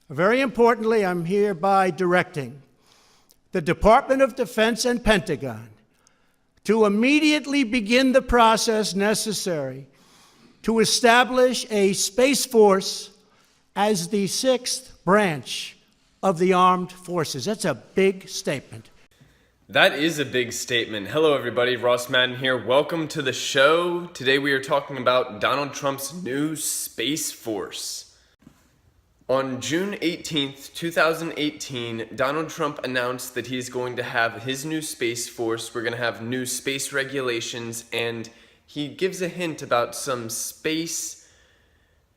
Very importantly, I'm hereby directing the Department of Defense and Pentagon to immediately begin the process necessary to establish a Space Force as the sixth branch of the armed forces. That's a big statement. That is a big statement. Hello everybody, Ross Madden here. Welcome to the show. Today we are talking about Donald Trump's new Space Force. On June 18th, 2018, Donald Trump announced that he's going to have his new Space Force. We're going to have new space regulations, and he gives a hint about some space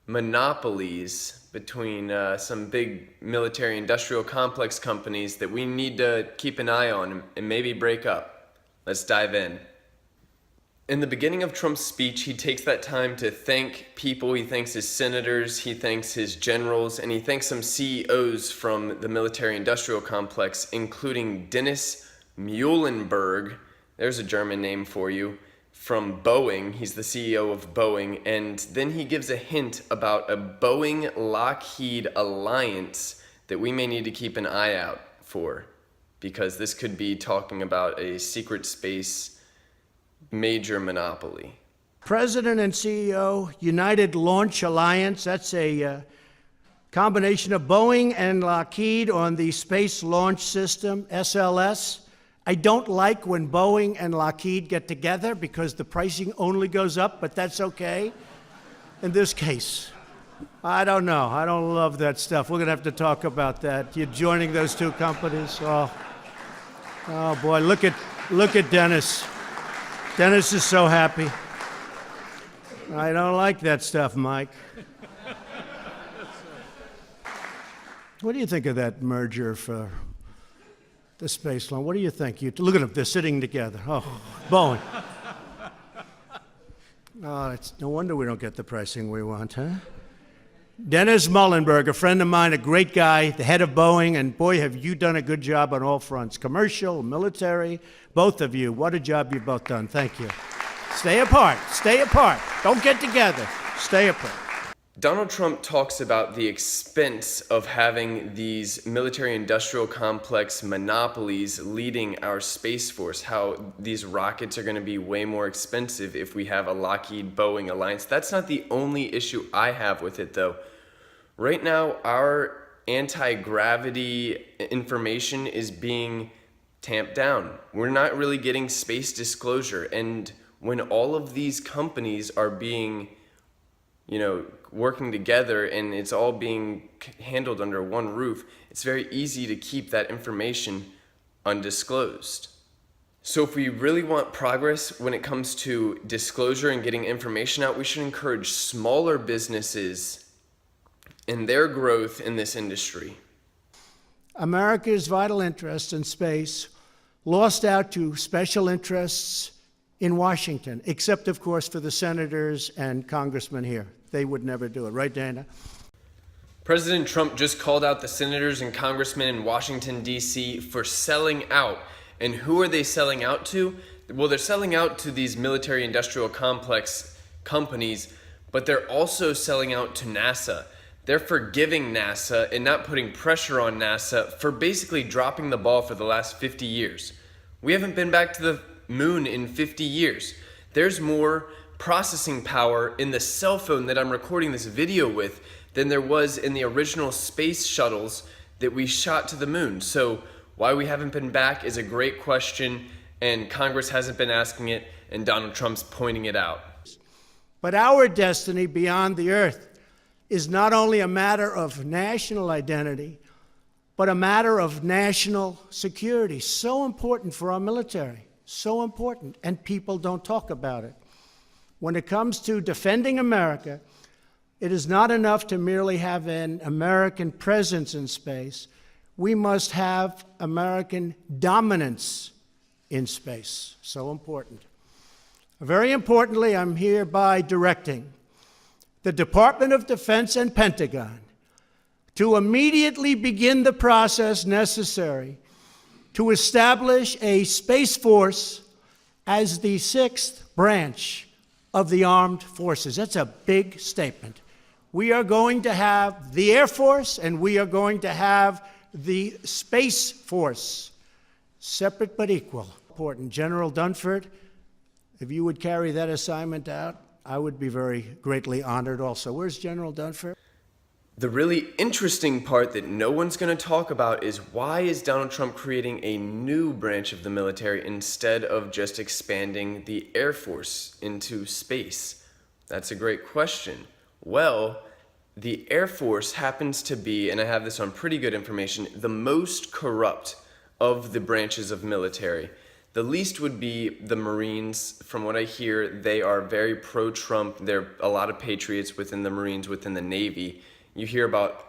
monopolies between some big military-industrial complex companies that we need to keep an eye on and maybe break up. Let's dive in. In the beginning of Trump's speech, he takes that time to thank people. He thanks his senators, he thanks his generals, and he thanks some CEOs from the military-industrial complex, including Dennis Muhlenberg, there's a German name for you, from Boeing. He's the CEO of Boeing. And then he gives a hint about a Boeing-Lockheed alliance that we may need to keep an eye out for, because this could be talking about a secret space major monopoly. President and CEO, United Launch Alliance, that's a combination of Boeing and Lockheed on the Space Launch System, SLS. I don't like when Boeing and Lockheed get together because the pricing only goes up, but that's okay. In this case, I don't know. I don't love that stuff. We're going to have to talk about that. You're joining those two companies. Oh boy, look at Dennis. Dennis is so happy. I don't like that stuff, Mike. What do you think of that merger for the space launch? What do you think? Look at them, they're sitting together. Oh, Boeing. Oh, it's no wonder we don't get the pricing we want, huh? Dennis Muhlenberg, a friend of mine, a great guy, the head of Boeing, and boy, have you done a good job on all fronts, commercial, military, both of you. What a job you've both done. Thank you. Stay apart. Stay apart. Don't get together. Stay apart. Donald Trump talks about the expense of having these military-industrial complex monopolies leading our Space Force, how these rockets are going to be way more expensive if we have a Lockheed-Boeing alliance. That's not the only issue I have with it, though. Right now, our anti-gravity information is being tamped down. We're not really getting space disclosure, and when all of these companies are being working together and it's all being handled under one roof, it's very easy to keep that information undisclosed. So if we really want progress when it comes to disclosure and getting information out, we should encourage smaller businesses and their growth in this industry. America's vital interest in space lost out to special interests in Washington, except, of course, for the senators and congressmen here. They would never do it. Right, Dana? President Trump just called out the senators and congressmen in Washington, D.C. for selling out. And who are they selling out to? Well, they're selling out to these military-industrial complex companies, but they're also selling out to NASA. They're forgiving NASA and not putting pressure on NASA for basically dropping the ball for the last 50 years. We haven't been back to the moon in 50 years. There's more processing power in the cell phone that I'm recording this video with than there was in the original space shuttles that we shot to the moon. So why we haven't been back is a great question, and Congress hasn't been asking it, and Donald Trump's pointing it out. But our destiny beyond the Earth is not only a matter of national identity, but a matter of national security. So important for our military, so important, and people don't talk about it. When it comes to defending America, it is not enough to merely have an American presence in space. We must have American dominance in space. So important. Very importantly, I'm hereby directing the Department of Defense and Pentagon to immediately begin the process necessary to establish a Space Force as the sixth branch of the armed forces. That's a big statement. We are going to have the Air Force and we are going to have the Space Force, separate but equal. Important. General Dunford, if you would carry that assignment out, I would be very greatly honored also. Where's General Dunford? The really interesting part that no one's going to talk about is why is Donald Trump creating a new branch of the military instead of just expanding the Air Force into space? That's a great question. Well, the Air Force happens to be, and I have this on pretty good information, the most corrupt of the branches of military. The least would be the Marines. From what I hear, they are very pro-Trump. There are a lot of patriots within the Marines, within the Navy. You hear about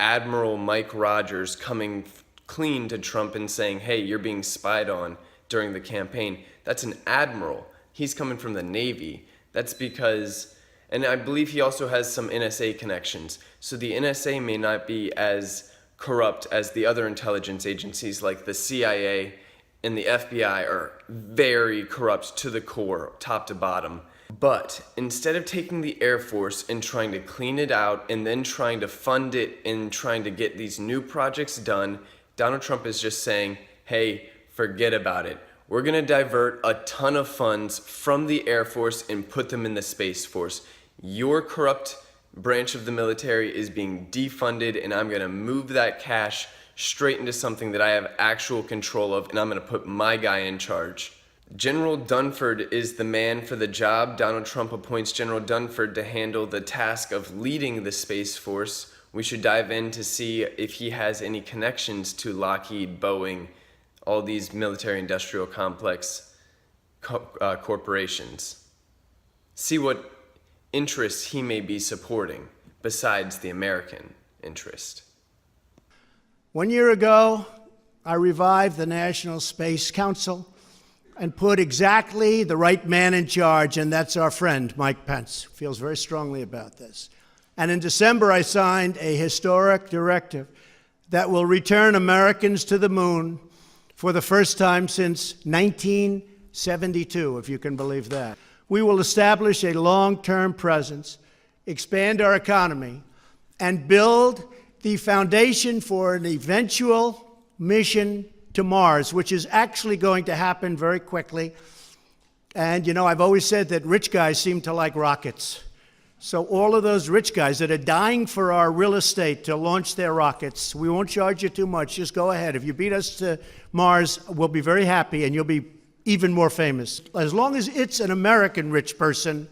Admiral Mike Rogers coming clean to Trump and saying, hey, you're being spied on during the campaign. That's an admiral. He's coming from the Navy. That's because, and I believe he also has some NSA connections. So the NSA may not be as corrupt as the other intelligence agencies like the CIA and the FBI are very corrupt to the core, top to bottom. But instead of taking the Air Force and trying to clean it out and then trying to fund it and trying to get these new projects done, Donald Trump is just saying, hey, forget about it. We're going to divert a ton of funds from the Air Force and put them in the Space Force. Your corrupt branch of the military is being defunded, and I'm going to move that cash straight into something that I have actual control of, and I'm going to put my guy in charge. General Dunford is the man for the job. Donald Trump appoints General Dunford to handle the task of leading the Space Force. We should dive in to see if he has any connections to Lockheed, Boeing, all these military-industrial complex corporations. See what interests he may be supporting besides the American interest. 1 year ago, I revived the National Space Council and put exactly the right man in charge, and that's our friend, Mike Pence, who feels very strongly about this. And in December, I signed a historic directive that will return Americans to the moon for the first time since 1972, if you can believe that. We will establish a long-term presence, expand our economy, and build the foundation for an eventual mission to Mars, which is actually going to happen very quickly. And, you know, I've always said that rich guys seem to like rockets. So all of those rich guys that are dying for our real estate to launch their rockets, we won't charge you too much. Just go ahead. If you beat us to Mars, we'll be very happy, and you'll be even more famous. As long as it's an American rich person,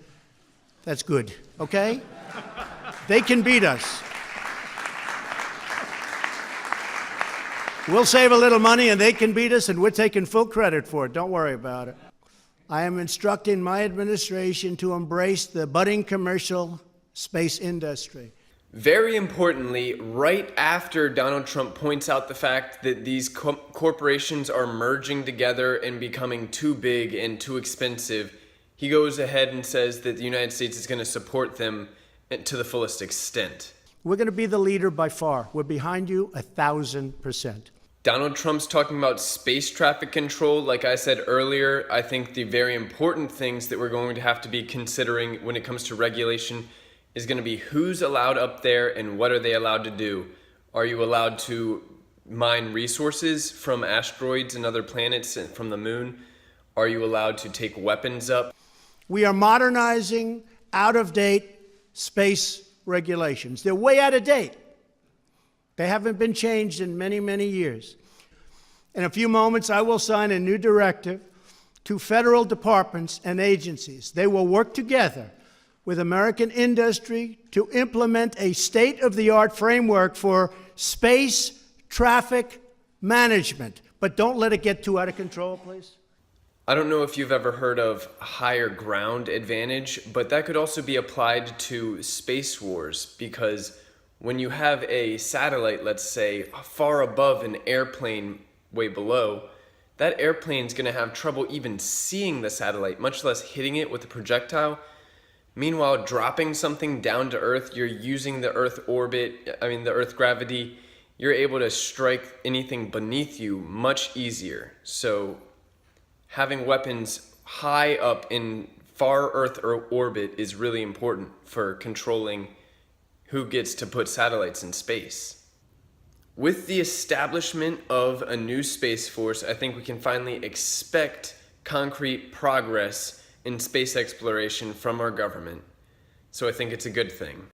that's good, okay? They can beat us. We'll save a little money and they can beat us, and we're taking full credit for it. Don't worry about it. I am instructing my administration to embrace the budding commercial space industry. Very importantly, right after Donald Trump points out the fact that these corporations are merging together and becoming too big and too expensive, he goes ahead and says that the United States is going to support them to the fullest extent. We're going to be the leader by far. We're behind you 1,000%. Donald Trump's talking about space traffic control. Like I said earlier, I think the very important things that we're going to have to be considering when it comes to regulation is going to be who's allowed up there and what are they allowed to do. Are you allowed to mine resources from asteroids and other planets and from the moon? Are you allowed to take weapons up? We are modernizing out-of-date space regulations. They're way out of date. They haven't been changed in many, many years. In a few moments, I will sign a new directive to federal departments and agencies. They will work together with American industry to implement a state-of-the-art framework for space traffic management. But don't let it get too out of control, please. I don't know if you've ever heard of higher ground advantage, but that could also be applied to space wars, because when you have a satellite, let's say, far above an airplane way below, that airplane's going to have trouble even seeing the satellite, much less hitting it with a projectile. Meanwhile, dropping something down to Earth, you're using the Earth the Earth gravity, you're able to strike anything beneath you much easier. So having weapons high up in far Earth orbit is really important for controlling who gets to put satellites in space. With the establishment of a new Space Force, I think we can finally expect concrete progress in space exploration from our government. So I think it's a good thing.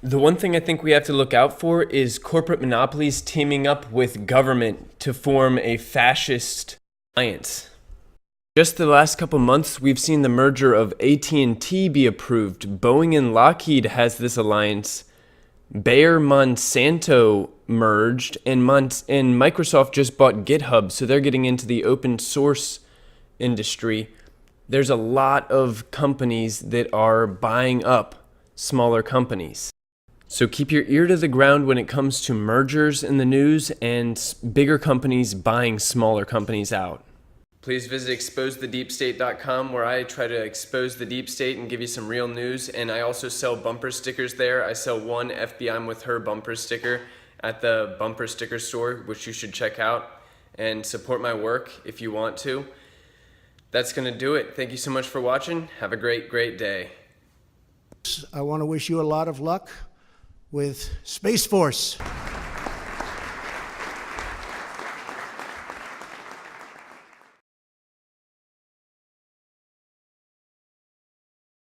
The one thing I think we have to look out for is corporate monopolies teaming up with government to form a fascist alliance. Just the last couple months, we've seen the merger of AT&T be approved. Boeing and Lockheed has this alliance. Bayer Monsanto merged, and Microsoft just bought GitHub, so they're getting into the open source industry. There's a lot of companies that are buying up smaller companies. So keep your ear to the ground when it comes to mergers in the news and bigger companies buying smaller companies out. Please visit exposethedeepstate.com, where I try to expose the deep state and give you some real news. And I also sell bumper stickers there. I sell one FBI I'm with her bumper sticker at the bumper sticker store, which you should check out and support my work if you want to. That's going to do it. Thank you so much for watching. Have a great, great day. I want to wish you a lot of luck with Space Force.